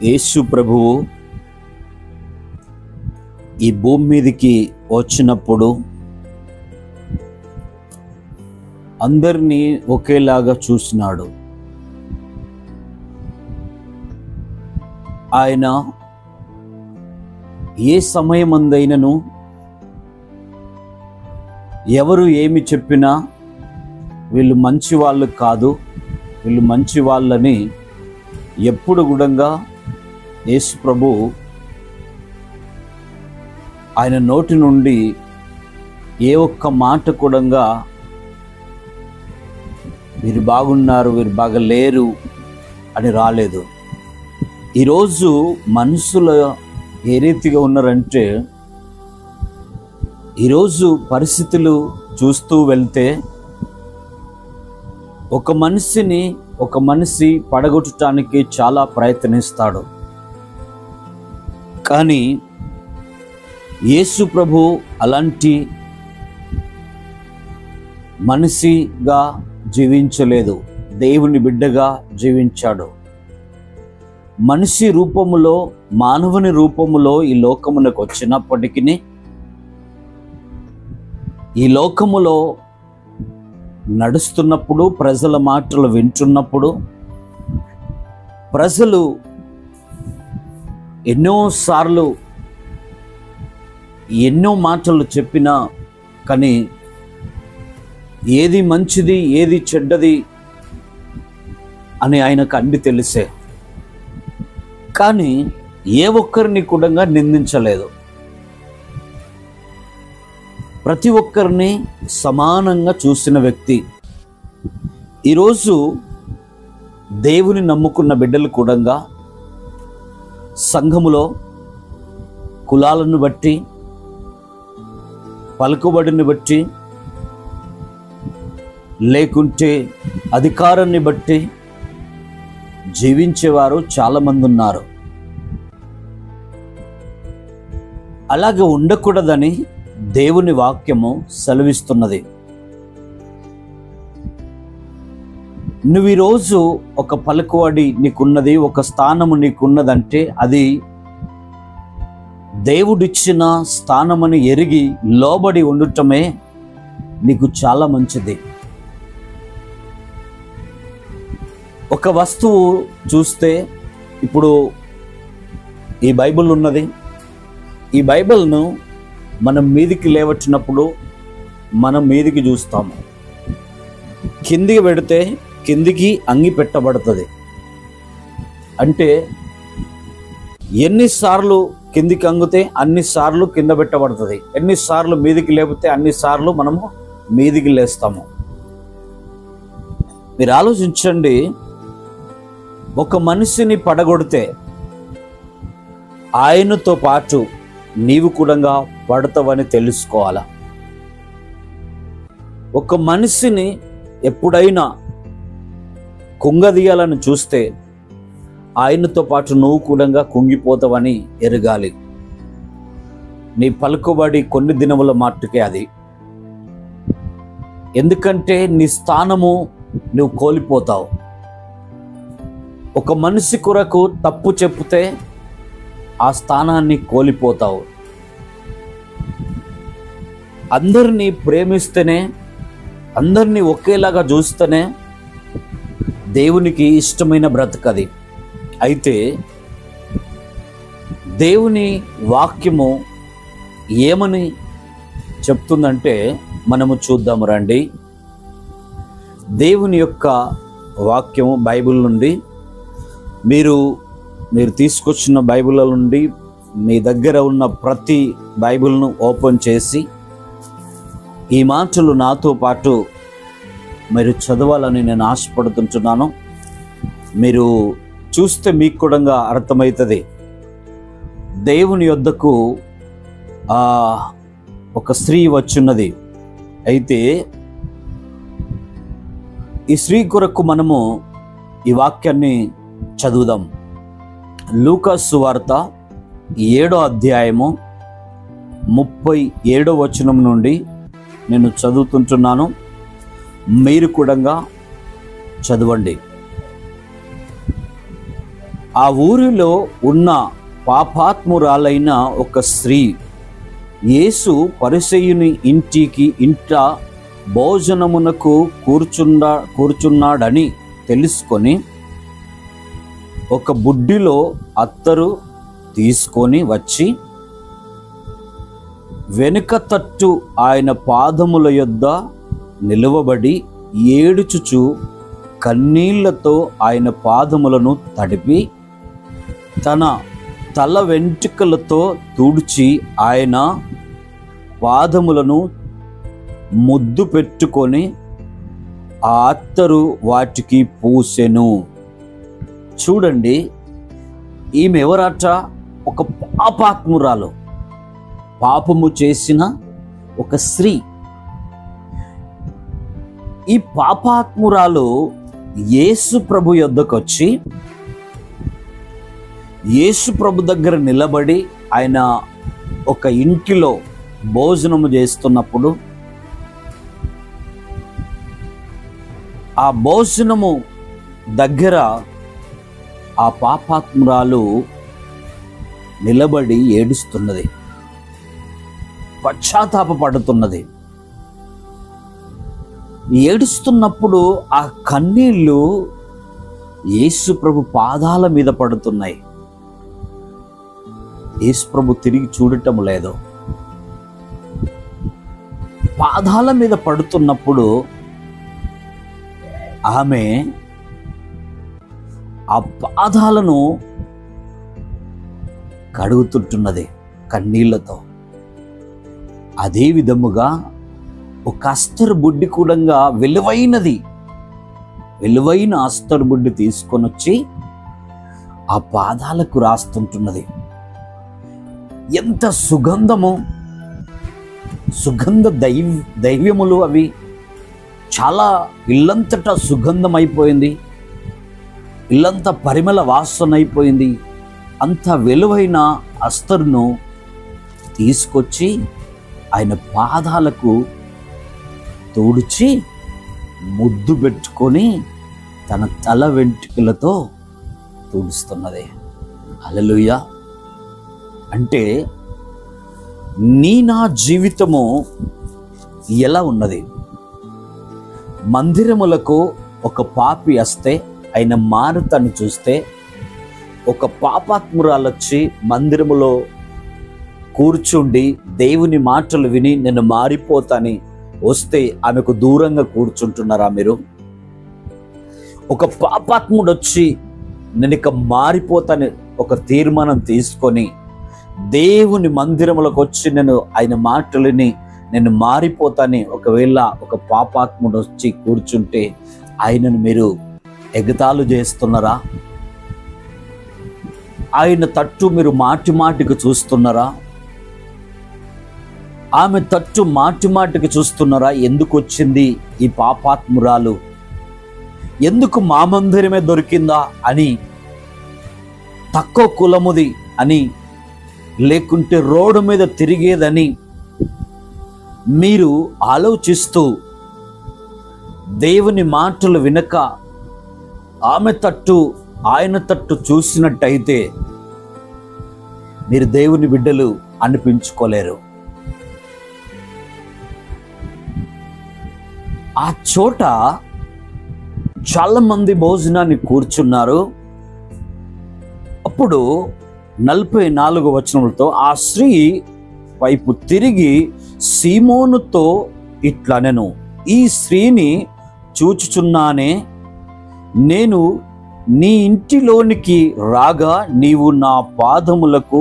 యేసు ప్రభువు ఈ భూమి మీదకి వచ్చినప్పుడు అందరినీ ఒకేలాగా చూసినాడు. ఆయన ఏ సమయమందైనను ఎవరు ఏమి చెప్పినా వీళ్ళు మంచి వాళ్ళు కాదు, వీళ్ళు మంచి వాళ్ళని ఎప్పుడు కూడా యేసు ప్రభు ఆయన నోటి నుండి ఏ ఒక్క మాట కూడా వీరు బాగున్నారు, వీరు బాగలేరు అని రాలేదు. ఈరోజు మనుషులు ఏ రీతిగా ఉన్నారంటే, ఈరోజు పరిస్థితులు చూస్తూ వెళ్తే ఒక మనిషి పడగొట్టడానికి చాలా ప్రయత్నిస్తాడు. కానీ యేసు ప్రభు అలాంటి మనిషిగా జీవించలేదు, దేవుని బిడ్డగా జీవించాడు. మనిషి రూపములో, మానవుని రూపములో ఈ లోకమునకు వచ్చినప్పటికీ ఈ లోకములో నడుస్తున్నప్పుడు, ప్రజల మాటలు వింటున్నప్పుడు, ప్రజలు ఎన్నోసార్లు ఎన్నో మాటలు చెప్పినా కానీ ఏది మంచిది ఏది చెడ్డది అని ఆయనకు అన్ని తెలిసే. కానీ ఏ ఒక్కరిని కూడా నిందించలేదు. ప్రతి ఒక్కరిని సమానంగా చూసిన వ్యక్తి. ఈరోజు దేవుని నమ్ముకున్న బిడ్డలు కూడా సంఘములో కులాలను బట్టి, పలుకుబడిని బట్టి, లేకుంటే అధికారాన్ని బట్టి జీవించేవారు చాలామంది ఉన్నారు. అలాగే ఉండకూడదని దేవుని వాక్యము సెలవిస్తున్నది. నువ్వు ఈరోజు ఒక పలుకుబడి నీకున్నది, ఒక స్థానము నీకున్నదంటే అది దేవుడిచ్చిన స్థానమని ఎరిగి లోబడి ఉండటమే నీకు చాలా మంచిది. ఒక వస్తువు చూస్తే, ఇప్పుడు ఈ బైబిల్ ఉన్నది, ఈ బైబిల్ను మనం మీదికి లేవచ్చినప్పుడు మనం మీదికి చూస్తాము, కిందికి పెడితే కిందికి అంగి పెట్టబడుతుంది. అంటే ఎన్నిసార్లు కిందికి అంగితే అన్నిసార్లు కింద పెట్టబడుతుంది, ఎన్నిసార్లు మీదికి లేపితే అన్నిసార్లు మనము మీదికి లేస్తాము. మీరు ఆలోచించండి, ఒక మనిషిని పడగొడితే ఆయనతో పాటు నీవు కూడా పడతావని తెలుసుకోవాలా. ఒక మనిషిని ఎప్పుడైనా కుంగదీయాలని చూస్తే ఆయనతో పాటు నువ్వు కూడా కుంగిపోతావని ఎరగాలి. నీ పలుకుబడి కొన్ని దినముల మాటుకే అది. ఎందుకంటే నీ స్థానము నువ్వు కోల్పోతావు. ఒక మనిషి కొరకు తప్పు చెప్తే ఆ స్థానాన్ని కోల్పోతావు. అందరినీ ప్రేమిస్తేనే, అందరినీ ఒకేలాగా చూస్తేనే దేవునికి ఇష్టమైన బ్రతకది. అయితే దేవుని వాక్యము ఏమని చెప్తుందంటే మనము చూద్దాము రండి. దేవుని యొక్క వాక్యము బైబిల్ నుండి మీరు తీసుకొచ్చిన బైబిల్ నుండి మీ దగ్గర ఉన్న ప్రతి బైబిల్ను ఓపెన్ చేసి ఈ మాటలు నాతో పాటు మీరు చదవాలని నేను ఆశపడుతుంటున్నాను. మీరు చూస్తే మీకు కూడా అర్థమవుతుంది. దేవుని యొద్దకు ఒక స్త్రీ వచ్చున్నది. అయితే ఈ స్త్రీ కొరకు మనము ఈ వాక్యాన్ని చదువుదాం. లూకా సువార్త 7వ అధ్యాయము 37వ వచనం నుండి నేను చదువుతుంటున్నాను. మీరు కూడా చదవండి. ఆ ఊరిలో ఉన్న పాపాత్మురాలైన ఒక స్త్రీ యేసు పరిసయ్యుని ఇంట భోజనమునకు కూర్చున్నాడని తెలుసుకొని ఒక బుడ్డిలో అత్తరు తీసుకొని వచ్చి వెనుక తట్టు ఆయన పాదముల యొద్ద నిలువబడి ఏడుచుచు కన్నీళ్లతో ఆయన పాదములను తడిపి తన తల వెంట్రుకలతో తుడిచి ఆయన పాదములను ముద్దు పెట్టుకొని ఆ అత్తరు వాటికి పూసెను. చూడండి, ఈమె ఎవరట? ఒక పాపాత్మురాలు, పాపము చేసిన ఒక స్త్రీ. ఈ పాపాత్మురాలు యేసు ప్రభు యొద్దకు వచ్చి యేసు ప్రభు దగ్గర నిలబడి ఆయన ఒక ఇంటిలో భోజనము చేస్తున్నప్పుడు ఆ భోజనము దగ్గర ఆ పాపాత్మురాలు నిలబడి ఏడుస్తున్నది, పశ్చాత్తాపపడుతున్నది. ఏడుస్తున్నప్పుడు ఆ కన్నీళ్ళు యేసు ప్రభు పాదాల మీద పడుతున్నాయి. యేసు ప్రభు తిరిగి చూడటం లేదు. పాదాల మీద పడుతున్నప్పుడు ఆమె ఆ పాదాలను కడుగుతుంటున్నది కన్నీళ్లతో. అదే విధముగా ఒక అస్తరు బుడ్డి కూడా విలువైన అస్తరు బుడ్డి తీసుకొని వచ్చి ఆ పాదాలకు రాస్తుంటున్నది. ఎంత సుగంధము, సుగంధ దైవ్యములు అవి. చాలా ఇల్లంతటా సుగంధం అయిపోయింది, ఇల్లంతా పరిమళ వాసన అయిపోయింది. అంత విలువైన అస్తరును తీసుకొచ్చి ఆయన పాదాలకు తోడిచి ముద్దు పెట్టుకొని తన తల వెంట్రుకలతో తుడుస్తున్నది. హల్లెలూయా. అంటే నా జీవితము ఎలా ఉన్నది? మందిరములకు ఒక పాపి వస్తే ఆయన మారుతను చూస్తే, ఒక పాపాత్మురాలొచ్చి మందిరములో కూర్చుండి దేవుని మాటలు విని నేను మారిపోతాని వస్తే ఆమెకు దూరంగా కూర్చుంటున్నారా మీరు? ఒక పాపాత్ముడు వచ్చి నేను ఇక మారిపోతాని ఒక తీర్మానం తీసుకొని దేవుని మందిరములకు వచ్చి నేను ఆయన మాటలని నేను మారిపోతాని ఒకవేళ ఒక పాపాత్ముడు వచ్చి కూర్చుంటే ఆయనను మీరు ఎగతాళి చేస్తున్నారా? ఆయన తట్టు మీరు మాటి మాటికి చూస్తున్నారా? ఆమె తట్టు మాటి మాటికి చూస్తున్నారా? ఎందుకు వచ్చింది ఈ పాపాత్మురాలు? ఎందుకు మా మందిరమే దొరికిందా అని, తక్కువ కులముది అని, లేకుంటే రోడ్డు మీద తిరిగేదని మీరు ఆలోచిస్తూ దేవుని మాటలు వినక ఆమె తట్టు ఆయన తట్టు చూసినట్టయితే మీరు దేవుని బిడ్డలు అనిపించుకోలేరు. ఆ చోట చాలా మంది భోజనాన్ని కూర్చున్నారు. అప్పుడు 44 వచనములతో ఆ స్త్రీ వైపు తిరిగి సీమోనుతో ఇట్లనెను, ఈ స్త్రీని చూచుచున్నానే, నేను నీ ఇంటిలోనికి రాగా నీవు నా పాదములకు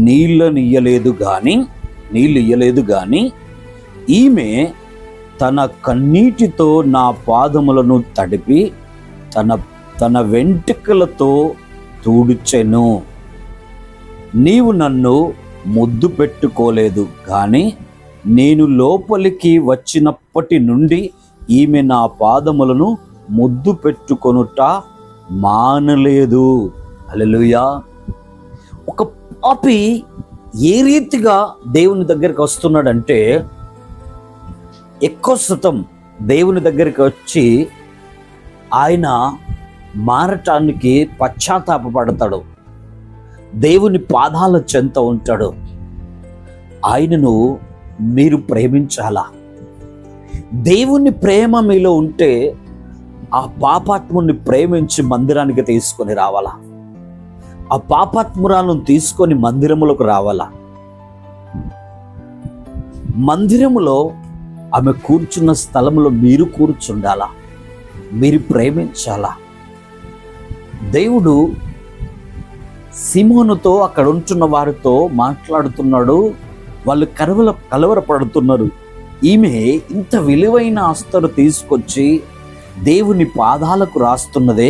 నీళ్ళు ఇయ్యలేదు గాని ఈమె తన కన్నీటితో నా పాదములను తడిపి తన వెంట్రుకలతో తుడిచెను. నీవు నన్ను ముద్దు పెట్టుకోలేదు కానీ నేను లోపలికి వచ్చినప్పటి నుండి ఈమె నా పాదములను ముద్దు పెట్టుకొనుట మానలేదు. హల్లెలూయా. ఒక పాపి ఏ రీతిగా దేవుని దగ్గరికి వస్తున్నాడంటే, ఎక్కువ శాతం దేవుని దగ్గరికి వచ్చి ఆయన మారటానికి పశ్చాత్తాపపడతాడు, దేవుని పాదాల చెంత ఉంటాడు. ఆయనను మీరు ప్రేమించాలా? దేవుని ప్రేమ మీలో ఉంటే ఆ పాపాత్ముని ప్రేమించి మందిరానికి తీసుకొని రావాలా? ఆ పాపాత్మురాలను తీసుకొని మందిరములకు రావాలా? మందిరములో ఆమె కూర్చున్న స్థలంలో మీరు కూర్చుండాలా? మీరు ప్రేమించాలా? దేవుడు సిమోనుతో అక్కడ ఉంటున్న వారితో మాట్లాడుతున్నాడు. వాళ్ళు కలవరపడుతున్నారు. ఈమె ఇంత విలువైన అస్తరు తీసుకొచ్చి దేవుని పాదాలకు రాస్తున్నదే,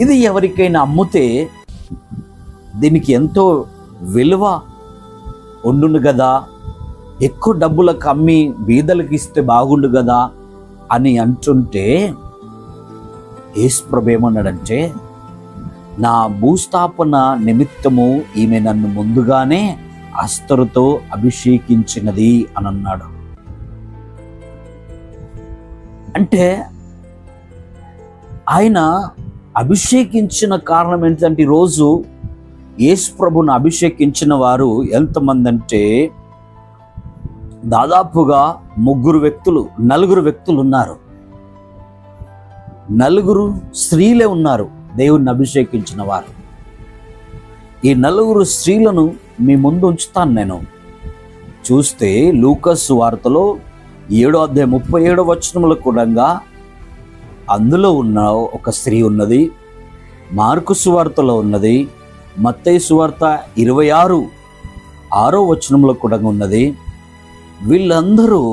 ఇది ఎవరికైనా అమ్ముతే దీనికి ఎంతో విలువ ఉండును కదా, ఎక్కువ డబ్బులకు అమ్మి బీదలకు ఇస్తే బాగుండు కదా అని అంటుంటే యేసుప్రభు ఏమన్నాడంటే, నా భూస్థాపన నిమిత్తము ఈమె నన్ను ముందుగానే అస్తరుతో అభిషేకించినది అని అన్నాడు. అంటే ఆయన అభిషేకించిన కారణం ఏంటంటే, ఈరోజు యేసుప్రభును అభిషేకించిన వారు ఎంతమంది అంటే దాదాపుగా 4 వ్యక్తులు ఉన్నారు. 4 స్త్రీలే ఉన్నారు దేవుణ్ణి అభిషేకించిన వారు. ఈ 4 స్త్రీలను మీ ముందు ఉంచుతాను నేను. చూస్తే లూకాసు సువార్తలో 7వ అధ్యాయం 37వ వచనంలో కూడా అందులో ఉన్న ఒక స్త్రీ ఉన్నది. మార్కు సువార్తలో ఉన్నది. మత్తయి సువార్త 26వ వచనంలో కూడా ఉన్నది. వీళ్ళందరూ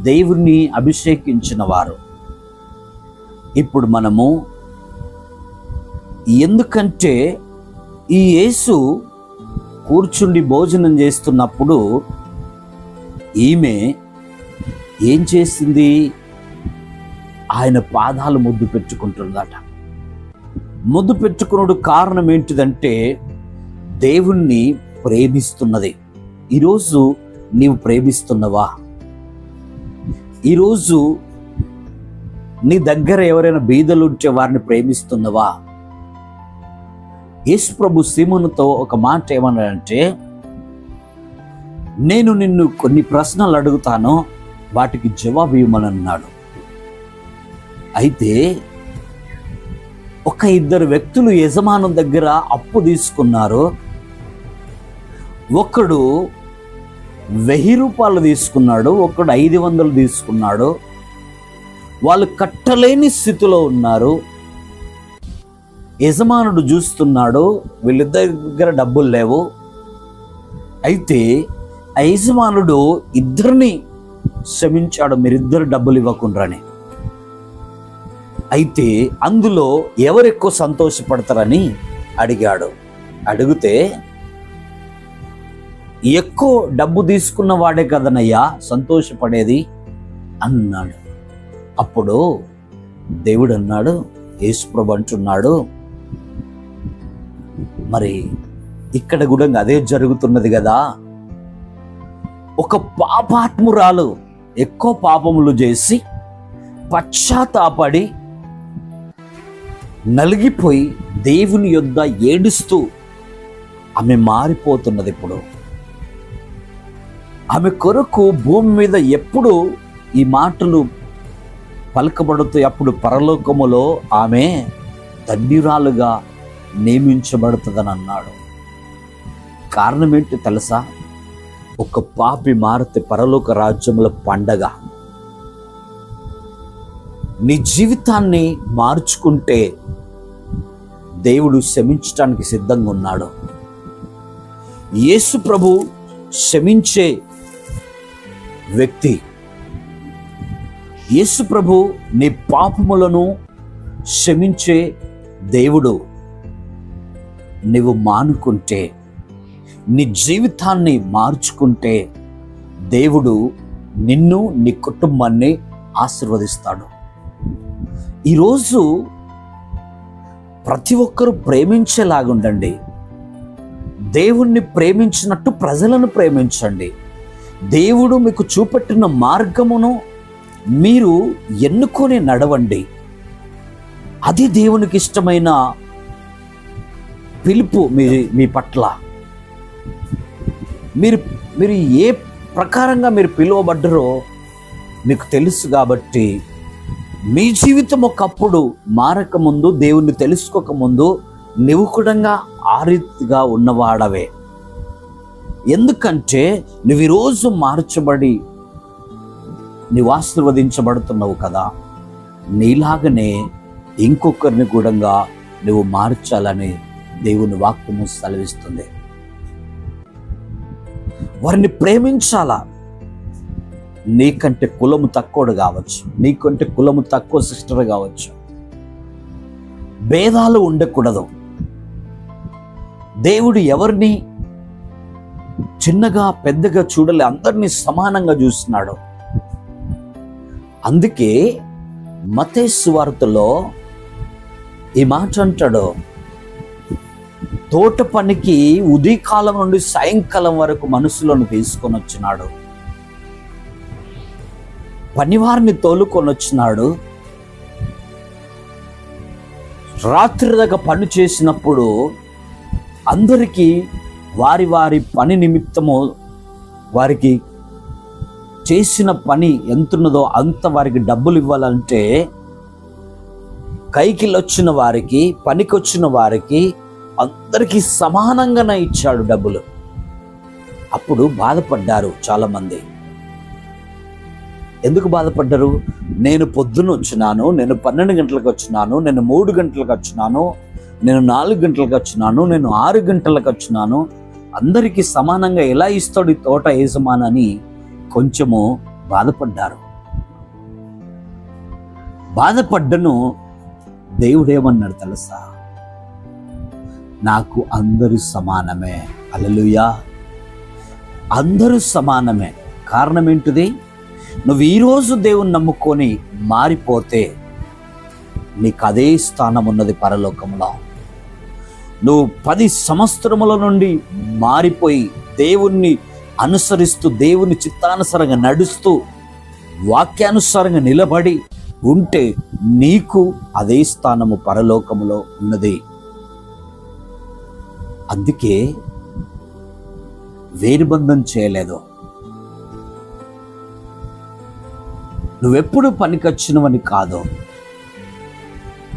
దేవుణ్ణి అభిషేకించిన వారు. ఇప్పుడు మనము ఎందుకంటే ఈ యేసు కూర్చుండి భోజనం చేస్తున్నప్పుడు ఈమె ఏం చేసింది? ఆయన పాదాలు ముద్దు పెట్టుకుంటుందట. ముద్దు పెట్టుకున్నడు కారణం ఏంటిదంటే దేవుణ్ణి ప్రేమిస్తున్నది. ఈరోజు నీవు ప్రేమిస్తున్నవా? ఈరోజు నీ దగ్గర ఎవరైనా బీదలు ఉంటే వారిని ప్రేమిస్తున్నవా? యేసుప్రభు సీమోనుతో ఒక మాట ఏమన్నాడంటే, నేను నిన్ను కొన్ని ప్రశ్నలు అడుగుతాను, వాటికి జవాబు ఇవ్వమని అన్నాడు. అయితే ఒక 2 వ్యక్తులు యజమానుల దగ్గర అప్పు తీసుకున్నారు. ఒకడు 1000 రూపాయలు తీసుకున్నాడు, ఒకడు 500 తీసుకున్నాడు. వాళ్ళు కట్టలేని స్థితిలో ఉన్నారు. యజమానుడు చూస్తున్నాడు, వీళ్ళిద్దరి దగ్గర డబ్బులు లేవు. అయితే ఆ యజమానుడు ఇద్దరిని క్షమించాడు, మీరిద్దరు డబ్బులు ఇవ్వకుండానే. అయితే అందులో ఎవరు ఎక్కువ సంతోషపడతారని అడిగాడు. అడిగితే ఎక్కువ డబ్బు తీసుకున్న వాడే కదనయ్యా సంతోషపడేది అన్నాడు. అప్పుడు దేవుడు అన్నాడు, యేసుప్రభు అంటున్నాడు, మరి ఇక్కడ కూడా అదే జరుగుతున్నది కదా. ఒక పాపాత్మురాలు ఎక్కువ పాపములు చేసి పశ్చాత్తాపడి నలిగిపోయి దేవుని యొద్ద ఏడుస్తూ ఆమె మారిపోతున్నది. ఇప్పుడు ఆమె కొరకు భూమి మీద ఎప్పుడు ఈ మాటలు పలకబడుతాయి, అప్పుడు పరలోకములో ఆమె ధన్యురాలుగా నియమించబడుతుందని అన్నాడు. కారణం ఏంటి తెలుసా? ఒక పాపి మారితే పరలోక రాజ్యంలో పండగ. నీ జీవితాన్ని మార్చుకుంటే దేవుడు క్షమించడానికి సిద్ధంగా ఉన్నాడు. యేసు ప్రభు క్షమించే వ్యక్తి. యేసు ప్రభు నీ పాపములను క్షమించే దేవుడు. నీవు మానుకుంటే, నీ జీవితాన్ని మార్చుకుంటే దేవుడు నిన్ను నీ కుటుంబాన్ని ఆశీర్వదిస్తాడు. ఈరోజు ప్రతి ఒక్కరూ ప్రేమించేలాగుండండి. దేవుణ్ణి ప్రేమించినట్టు ప్రజలను ప్రేమించండి. దేవుడు మీకు చూపెట్టిన మార్గమును మీరు ఎన్నుకొని నడవండి. అది దేవునికి ఇష్టమైన పిలుపు మీ పట్ల. మీరు ఏ ప్రకారంగా మీరు పిలువబడ్డరో మీకు తెలుసు. కాబట్టి మీ జీవితం ఒకప్పుడు మారకముందు, దేవుణ్ణి తెలుసుకోకముందు నువ్వు కూడా ఆ రీతిగా ఉన్నవాడవే. ఎందుకంటే నువ్వు ఈరోజు మార్చబడి నీవు ఆశీర్వదించబడుతున్నావు కదా. నీలాగనే ఇంకొకరిని కూడా నువ్వు మార్చాలని దేవుని వాక్యము సెలవిస్తుంది. వారిని ప్రేమించాలా. నీకంటే కులము తక్కువడు కావచ్చు, నీకంటే కులము తక్కువ సిస్టర్ కావచ్చు, భేదాలు ఉండకూడదు. దేవుడు ఎవరిని చిన్నగా పెద్దగా చూడలే, అందరినీ సమానంగా చూస్తున్నాడు. అందుకే మత్తయి సువార్తలో ఈ మాట అంటాడు, తోట పనికి ఉదయకాలం నుండి సాయంకాలం వరకు మనుషులను తీసుకొని వచ్చినాడు, పనివారిని తోలుకొని వచ్చినాడు. రాత్రి దాకా పని చేసినప్పుడు అందరికీ వారి వారి పని నిమిత్తము వారికి చేసిన పని ఎంతున్నదో అంత వారికి డబ్బులు ఇవ్వాలంటే కైకిలొచ్చిన వారికి, పనికొచ్చిన వారికి అందరికీ సమానంగానే ఇచ్చాడు డబ్బులు. అప్పుడు బాధపడ్డారు చాలామంది. ఎందుకు బాధపడ్డారు? నేను పొద్దున వచ్చినాను, నేను 12 గంటలకు వచ్చినాను, నేను 3 గంటలకు వచ్చినాను, నేను 4 గంటలకు వచ్చినాను, నేను 6 గంటలకు వచ్చినాను, అందరికీ సమానంగా ఎలా ఇస్తాడు ఈ తోట యజమాని? కొంచెము బాధపడ్డారు. బాధపడ్డను. దేవుడేమన్నాడు తెలుసా? నాకు అందరూ సమానమే. హల్లెలూయా. అందరూ సమానమే. కారణం ఏంటిది? నువ్వు ఈరోజు దేవుని నమ్ముకొని మారిపోతే నీకు అదే స్థానం ఉన్నది పరలోకంలో. నువ్వు 10 సంవత్సరముల నుండి మారిపోయి దేవుణ్ణి అనుసరిస్తూ, దేవుని చిత్తానుసారంగా నడుస్తూ, వాక్యానుసారంగా నిలబడి ఉంటే నీకు అదే స్థానము పరలోకములో ఉన్నది. అందుకే వేరుబంధం చేయలేదు. నువ్వెప్పుడు పనికొచ్చినవని కాదు,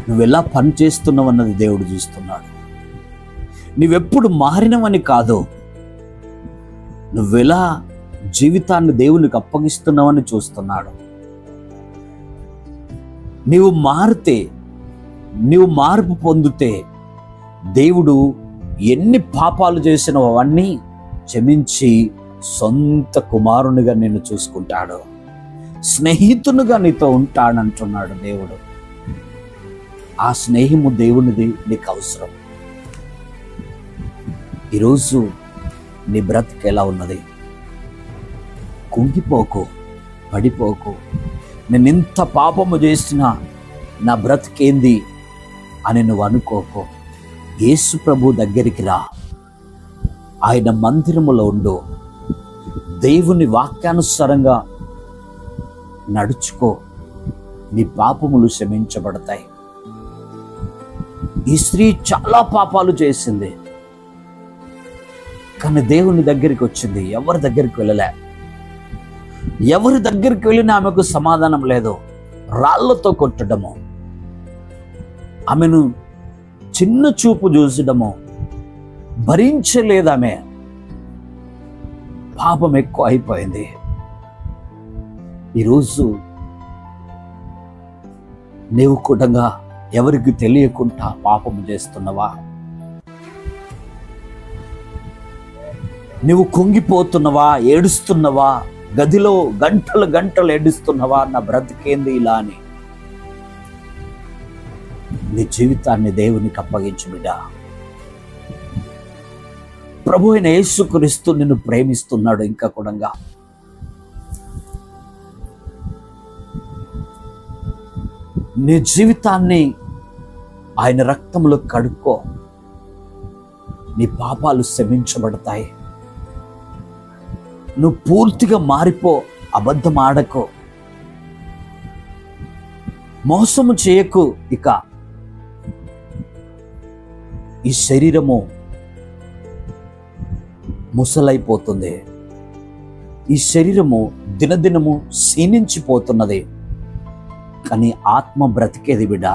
నువ్వెలా పని చేస్తున్నావన్నది దేవుడు చూస్తున్నాడు. నువ్వెప్పుడు మారినవని కాదు, నువ్వెలా జీవితాన్ని దేవునికి అప్పగిస్తున్నావని చూస్తున్నాడు. నీవు మారితే, నీవు మార్పు పొందితే దేవుడు ఎన్ని పాపాలు చేసినవో అవన్నీ క్షమించి సొంత కుమారునిగా నిన్ను చూసుకుంటాడు, స్నేహితునిగా నీతో ఉంటాడంటున్నాడు దేవుడు. ఆ స్నేహము దేవునిది నీకు అవసరం. ఈరోజు నీ బ్రతుకు ఎలా ఉన్నది? కుంగిపోకు, పడిపోకు. నేను ఇంత పాపము చేసినా నా బ్రతికేంది అని నువ్వు అనుకోకు. యేసు ప్రభు దగ్గరికి రా, ఆయన మందిరములో ఉండు, దేవుని వాక్యానుసారంగా నడుచుకో, నీ పాపములు క్షమించబడతాయి. ఈ స్త్రీ చాలా పాపాలు చేసింది, కానీ దేవుని దగ్గరికి వచ్చింది. ఎవరి దగ్గరికి వెళ్ళలే. ఎవరి దగ్గరికి వెళ్ళినా ఆమెకు సమాధానం లేదు. రాళ్లతో కొట్టడము, ఆమెను చిన్న చూపు చూసడము భరించలేదు. ఆమె పాపం ఎక్కువ అయిపోయింది. ఈరోజు నీవు కూడా ఎవరికి తెలియకుండా పాపము చేస్తున్నావా? నువ్వు కుంగిపోతున్నావా? ఏడుస్తున్నావా? గదిలో గంటలు గంటలు ఏడుస్తున్నావా? నా బ్రతికేంది ఇలా అని. నీ జీవితాన్ని దేవునికి అప్పగించు బిడ్డ. ప్రభు అయిన యేసుక్రీస్తు నిన్ను ప్రేమిస్తున్నాడు. ఇంకా కూడా నీ జీవితాన్ని ఆయన రక్తంలో కడుక్కో, నీ పాపాలు క్షమించబడతాయి. నువ్వు పూర్తిగా మారిపో. అబద్ధం ఆడకో, మోసము చేయకు. ఇక ఈ శరీరము ముసలైపోతుంది, ఈ శరీరము దినదినము క్షీణించిపోతున్నది. కానీ ఆత్మ బ్రతికేది బిడ్డ.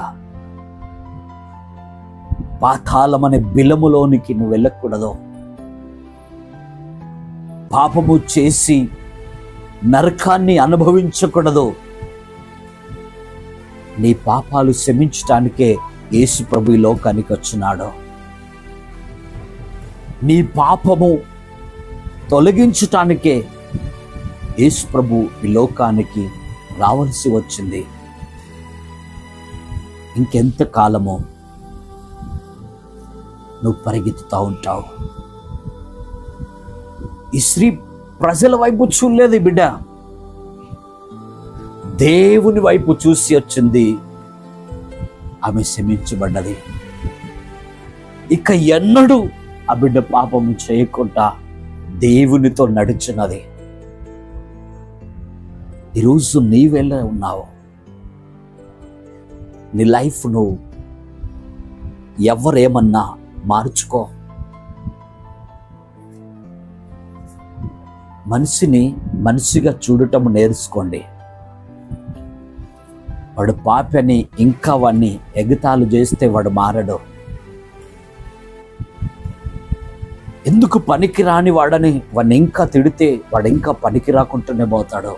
పాతాళమనే బిలములోనికి నువ్వు వెళ్ళకూడదు. పాపము చేసి నరకాన్ని అనుభవించకూడదు. నీ పాపాలు క్షమించటానికే యేసు ప్రభు ఈ లోకానికి వచ్చినాడు. నీ పాపము తొలగించటానికే యేసు ప్రభు ఈ లోకానికి రావాల్సి వచ్చింది. ఇంకెంత కాలమో నువ్వు పరిగెత్తుతూ ఉంటావు. ఈ స్త్రీ ప్రజల వైపు చూడలేదు బిడ్డ, దేవుని వైపు చూసి వచ్చింది. ఆమె క్షమించబడ్డది. ఇక ఎన్నడూ ఆ బిడ్డ పాపం చేయకుండా దేవునితో నడిచినది. ఈరోజు నీవెలా ఉన్నావు? నీ లైఫ్ నువ్వు ఎవరేమన్నా మార్చుకో. మనిషిని మనిషిగా చూడటం నేర్చుకోండి. వాడు పాపని ఇంకా వాడిని ఎగతాళి చేస్తే వాడు మారడు. ఎందుకు పనికి రాని వాడని వాడిని ఇంకా తిడితే వాడు ఇంకా పనికి రాకుండానే పోతాడు.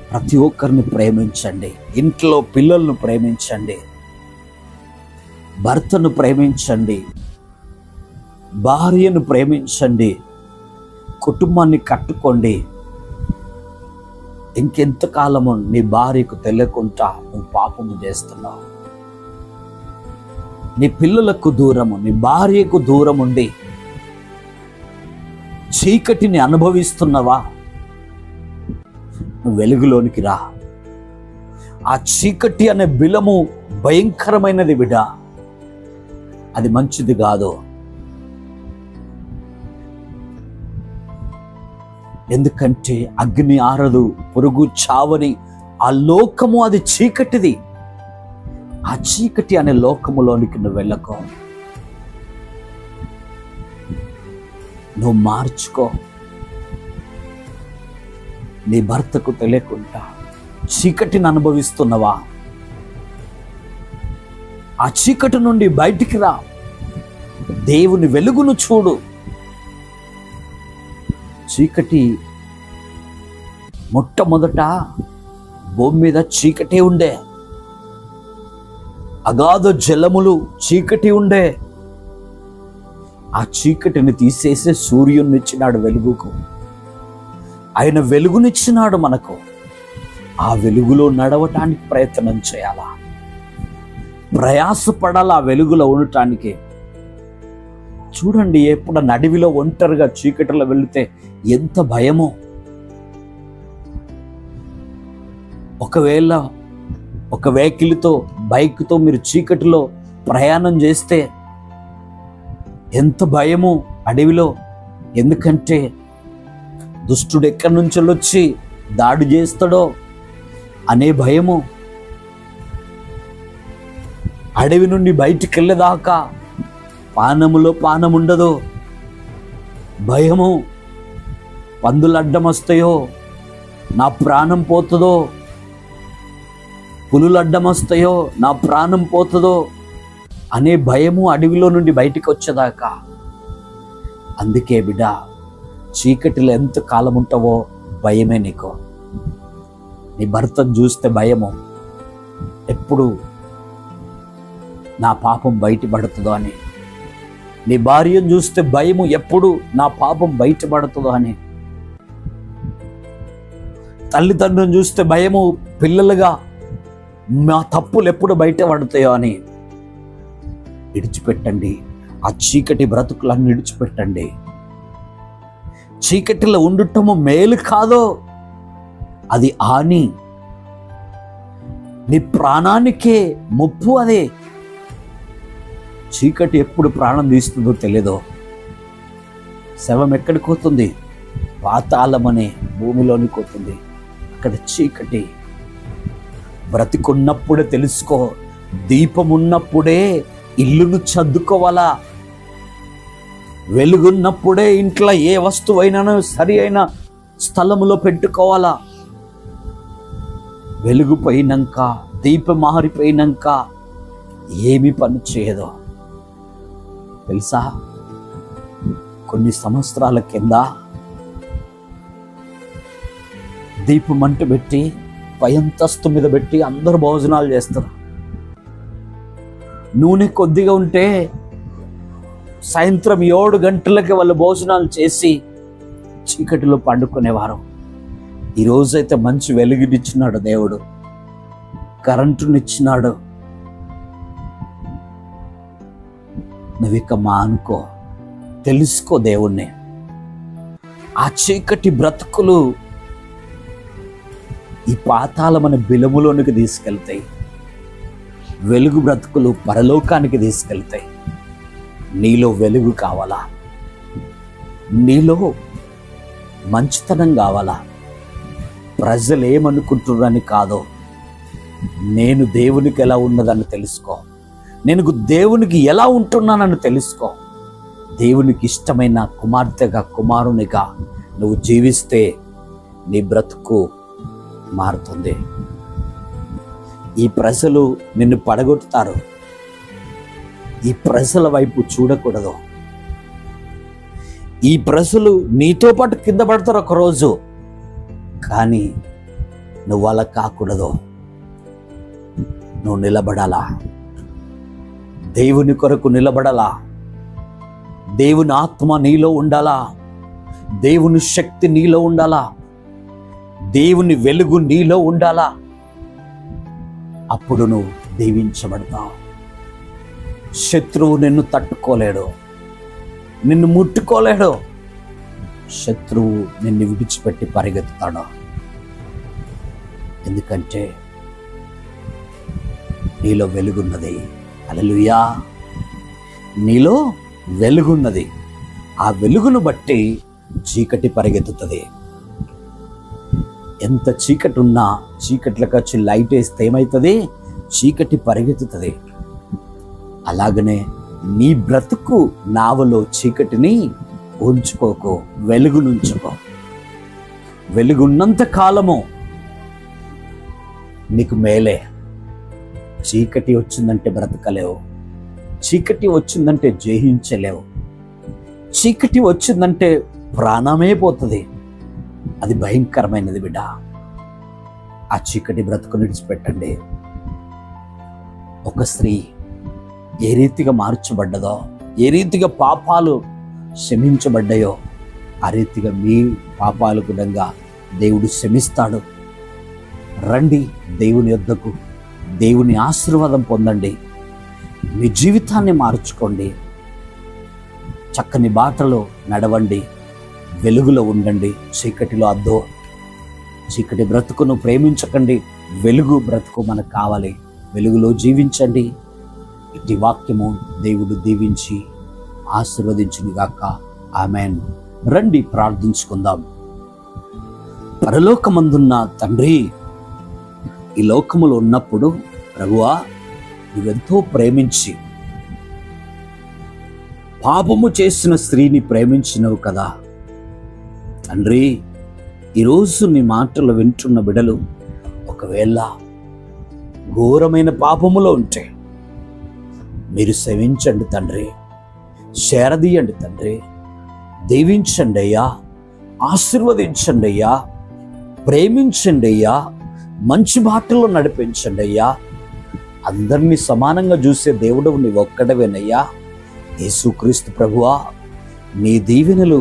ప్రతి ఒక్కరిని ప్రేమించండి. ఇంట్లో పిల్లలను ప్రేమించండి, భర్తను ప్రేమించండి, భార్యను ప్రేమించండి, కుటుంబాన్ని కట్టుకోండి. ఇంకెంతకాలము నీ భార్యకు తెలియకుండా నువ్వు పాపము చేస్తున్నావు? నీ పిల్లలకు దూరము, నీ భార్యకు దూరం ఉండి చీకటిని అనుభవిస్తున్నావా? నువ్వు వెలుగులోనికి రా. ఆ చీకటి అనే బిలము భయంకరమైనది బిడ్డ, అది మంచిది కాదు. ఎందుకంటే అగ్ని ఆరదు, పురుగు చావని ఆ లోకము అది చీకటిది. ఆ చీకటి అనే లోకములోనికి నువ్వు వెళ్ళకో. నువ్వు మార్చుకో. నీ భర్తకు తెలియకుండా చీకటిని అనుభవిస్తున్నావా? ఆ చీకటి నుండి బయటికి రా. దేవుని వెలుగును చూడు. చీకటి మొట్టమొదట భూమి మీద చీకటి ఉండే, అగాధ జలములు చీకటి ఉండే. ఆ చీకటిని తీసేసే సూర్యుని ఇచ్చినాడు వెలుగుకు. ఆయన వెలుగునిచ్చినాడు మనకు. ఆ వెలుగులో నడవటానికి ప్రయత్నం చేయాలా, ప్రయాసపడాలా ఆ వెలుగులో ఉండటానికి. చూడండి, ఎప్పుడు నడివిలో ఒంటరిగా చీకటిలో వెళితే ఎంత భయమో. ఒకవేళ ఒక వెహికల్తో, బైక్తో మీరు చీకటిలో ప్రయాణం చేస్తే ఎంత భయమో అడవిలో. ఎందుకంటే దుష్టుడు ఎక్కడి నుంచి వచ్చి దాడి చేస్తాడో అనే భయము. అడవి నుండి బయటికి వెళ్ళేదాకా పానములో పానం ఉండదు, భయము. పందులు అడ్డం వస్తాయో నా ప్రాణం పోతుందో, పులులు అడ్డం వస్తాయో నా ప్రాణం పోతుందో అనే భయము అడవిలో నుండి బయటికి వచ్చేదాకా. అందుకే బిడ్డ, చీకటిలో ఎంత కాలం ఉంటావో భయమే నీకు. నీ భర్తను చూస్తే భయము, ఎప్పుడు నా పాపం బయటపడుతుందో అని. నీ భార్యను చూస్తే భయము, ఎప్పుడు నా పాపం బయటపడుతుందో అని. తల్లిదండ్రులను చూస్తే భయము, పిల్లలుగా మా తప్పులు ఎప్పుడు బయటపడతాయో అని. విడిచిపెట్టండి ఆ చీకటి బ్రతుకులన్నీ, విడిచిపెట్టండి. చీకటిలో ఉండటము మేలు కాదో, అది హాని. నీ ప్రాణానికే ముప్పు అదే. చీకటి ఎప్పుడు ప్రాణం తీస్తుందో తెలియదో. శవం ఎక్కడికి పోతుంది? పాతాళం అనే భూమిలోనికి పోతుంది. అక్కడ చీకటి. బ్రతికున్నప్పుడే తెలుసుకో దీపం ఉన్నప్పుడే ఇల్లును సర్దుకోవాలా. వెలుగున్నప్పుడే ఇంట్లో ఏ వస్తువైనా సరి అయిన స్థలములో పెట్టుకోవాలా. వెలుగు పోయినాక, దీపం మారిపోయినాక ఏమి పని చేయదు. తెలుసా, కొన్ని సంవత్సరాల కింద దీపం మంట పెట్టి పై అంతస్తు మీద పెట్టి అందరూ భోజనాలు చేస్తారు. నూనె కొద్దిగా ఉంటే సాయంత్రం 7 గంటలకి వాళ్ళు భోజనాలు చేసి చీకటిలో పండుకునేవారు. ఈరోజైతే మంచి వెలుగునిచ్చినాడు దేవుడు, కరెంటునిచ్చినాడు. నువ్విక మానుకో, తెలుసుకో దేవుణ్ణి. ఆ చీకటి బ్రతుకులు ఈ పాతాళమనే బిలములోనికి తీసుకెళ్తాయి. వెలుగు బ్రతుకులు పరలోకానికి తీసుకెళ్తాయి. నీలో వెలుగు కావాలా? నీలో మంచితనం కావాలా? ప్రజలు ఏమనుకుంటున్నారని కాదో, నేను దేవునికి ఎలా ఉన్నదని తెలుసుకో. నేను దేవునికి ఎలా ఉంటున్నానని తెలుసుకో. దేవునికి ఇష్టమైన కుమార్తెగా, కుమారునిగా నువ్వు జీవిస్తే నీ బ్రతుకు మారుతుంది. ఈ ప్రజలు నిన్ను పడగొట్టుతారు. ఈ ప్రజల వైపు చూడకూడదు. ఈ ప్రజలు నీతో పాటు కింద పడతారు ఒకరోజు, కానీ నువ్వు అలా కాకూడదు. నువ్వు నిలబడాలా, దేవుని కొరకు నిలబడాలా. దేవుని ఆత్మ నీలో ఉండాలా, దేవుని శక్తి నీలో ఉండాలా, దేవుని వెలుగు నీలో ఉండాలా. అప్పుడు నువ్వు దీవించబడతావు. శత్రువు నిన్ను తట్టుకోలేడు, నిన్ను ముట్టుకోలేడు. శత్రువు నిన్ను విడిచిపెట్టి పరిగెత్తుతాడు. ఎందుకంటే నీలో వెలుగున్నది. హల్లెలూయా, నీలో వెలుగున్నది. ఆ వెలుగును బట్టి చీకటి పరిగెత్తుతుంది. ఎంత చీకటి ఉన్నా చీకట్లకు వచ్చి లైట్ వేస్తే ఏమవుతుంది? చీకటి పరిగెత్తుతుంది. అలాగనే నీ బ్రతుకు నావలో చీకటిని ఉంచుకోకు, వెలుగునుంచుకో. వెలుగున్నంత కాలము నీకు మేలే. చీకటి వచ్చిందంటే బ్రతకలేవు. చీకటి వచ్చిందంటే జయించలేవు. చీకటి వచ్చిందంటే ప్రాణమే పోతుంది. అది భయంకరమైనది బిడ్డ. ఆ చీకటి బ్రతుకు విడిచిపెట్టండి. ఒక స్త్రీ ఏ రీతిగా మార్చబడ్డదో, ఏ రీతిగా పాపాలు క్షమించబడ్డాయో, ఆ రీతిగా మీ పాపాలు కూడా దేవుడు క్షమిస్తాడు. రండి దేవుని యొద్దకు, దేవుని ఆశీర్వాదం పొందండి. మీ జీవితాన్ని మార్చుకోండి. చక్కని బాటలో నడవండి, వెలుగులో ఉండండి. చీకటిలో అద్దో, చీకటి బ్రతుకును ప్రేమించకండి. వెలుగు బ్రతుకు మనకు కావాలి. వెలుగులో జీవించండి. ఇటు వాక్యము దేవుడు దీవించి ఆశీర్వదించునుగాక. ఆమేన్. రండి ప్రార్థించుకుందాం. పరలోకమందున్న తండ్రి, ఈ లోకములో ఉన్నప్పుడు ప్రభువా నువ్వెంతో ప్రేమించి పాపము చేసిన స్త్రీని ప్రేమించినవు కదా తండ్రి. ఈరోజు నీ మాటలు వింటున్న బిడలు ఒకవేళ ఘోరమైన పాపములో ఉంటే మీరు క్షమించండి తండ్రి, చేరదీయండి తండ్రి, దీవించండి అయ్యా, ఆశీర్వదించండి అయ్యా, ప్రేమించండి అయ్యా, మంచి బాటలో నడిపించండి అయ్యా. అందరినీ సమానంగా చూసే దేవుడు నీవు ఒక్కడవేనయ్యా. యేసుక్రీస్తు ప్రభువా, నీ దీవెనలు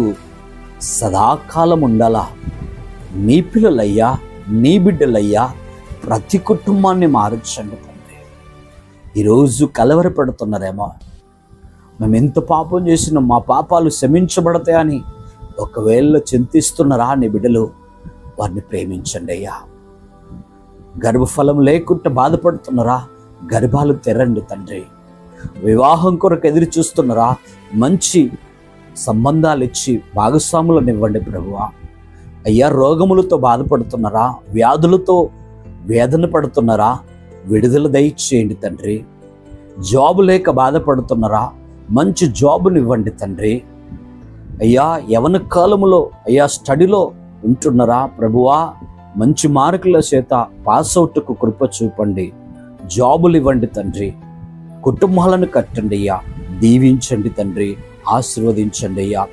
సదాకాలం ఉండాలా. నీ పిల్లలయ్యా, నీ బిడ్డలయ్యా, ప్రతి కుటుంబాన్ని మార్చండి తండ్రి. ఈరోజు కలవరపడుతున్నారేమో, మేము ఎంత పాపం చేసినా మా పాపాలు క్షమించబడతాయని ఒకవేళ చింతిస్తున్నారా నీ బిడ్డలు, వారిని ప్రేమించండి అయ్యా. గర్భఫలం లేకుండా బాధపడుతున్నారా, గర్భాలు తెరండి తండ్రి. వివాహం కొరకు ఎదురు చూస్తున్నారా, మంచి సంబంధాలు ఇచ్చి భాగస్వాములను ఇవ్వండి ప్రభువా. అయ్యా, రోగములతో బాధపడుతున్నారా, వ్యాధులతో వేదన పడుతున్నారా, విడుదల దయచేయండి తండ్రి. జాబు లేక బాధపడుతున్నారా? మంచి జాబుని ఇవ్వండి తండ్రి. అయ్యా యవన కాలములో అయ్యా స్టడీలో ఉంటున్నారా ప్రభువా? మంచి మార్కుల చేత పాస్ అవుట్కు కృప చూపండి. జాబులు ఇవ్వండి తండ్రి. కుటుంబాలను కట్టండి అయ్యా. దీవించండి తండ్రి, ఆశీర్వదించండి అయ్యా.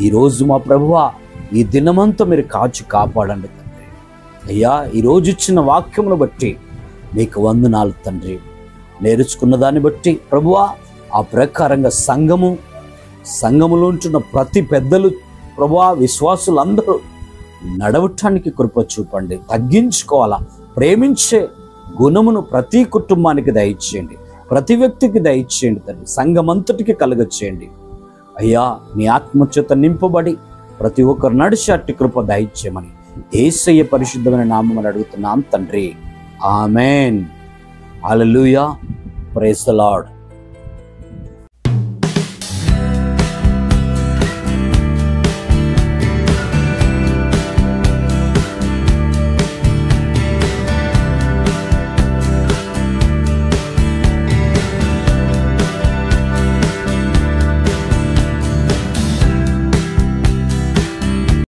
ఈరోజు మా ప్రభువా ఈ దినమంతా మీరు కాచి కాపాడండి తండ్రి. అయ్యా ఈరోజు ఇచ్చిన వాక్యమును బట్టి మీకు వందనాలు తండ్రి. నేర్చుకున్న దాన్ని బట్టి ప్రభువా ఆ ప్రకారంగా సంఘములో ఉంటున్న ప్రతి పెద్దలు ప్రభువా విశ్వాసులందరూ నడవటానికి కృప చూపండి. తగ్గించుకోవాలా, ప్రేమించే గుణమును ప్రతి కుటుంబానికి దయచేయండి, ప్రతి వ్యక్తికి దయచేయండి తండ్రి. సంఘమంతటికి కలుగచేయండి అయ్యా. నీ ఆత్మచేత నింపబడి ప్రతి ఒక్కరు నడిచి అట్టి కృప దయచేయమని యేసయ్య పరిశుద్ధమైన నామమున అడుగుతున్నాం తండ్రి. Amen. Hallelujah. Praise the lord.